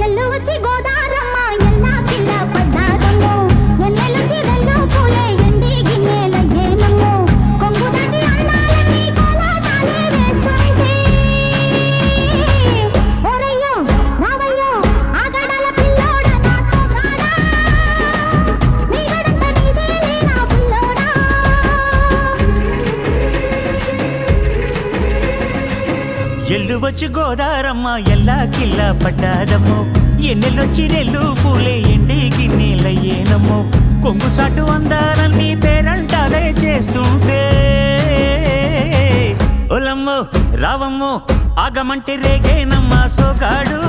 ఎల్లు వచ్చి గోదారమ్మ ఎల్లా కిల్ల పడ్డారమ్మో ఎన్నెలకి రెల్లు పూలే ఎండి గిన్నెలయ్యేనమ్మో కొంగు దాటి అన్నాలని కోలాటాలే వేస్తుంటే ఓరయ్యో రావయ్యో ఆగడాల పిల్లోడ నాతో రాడా నీ గడంత నీదేలే నా పిల్లోడా ఎల్లు వచ్చి గోదారమ్మ ఎల్లా కిల్ల పడ్డాదమ్మో ఎన్నెలొచ్చి రెల్లు పూలే ఎండి గిన్నెలయ్యేనమ్మో కొంగు చాటు అందాలన్నీ పేరంటాలే చేస్తుంటే ఒలమ్మో రావమ్మో ఆగమంటే రేగేనమ్మా సోగాడు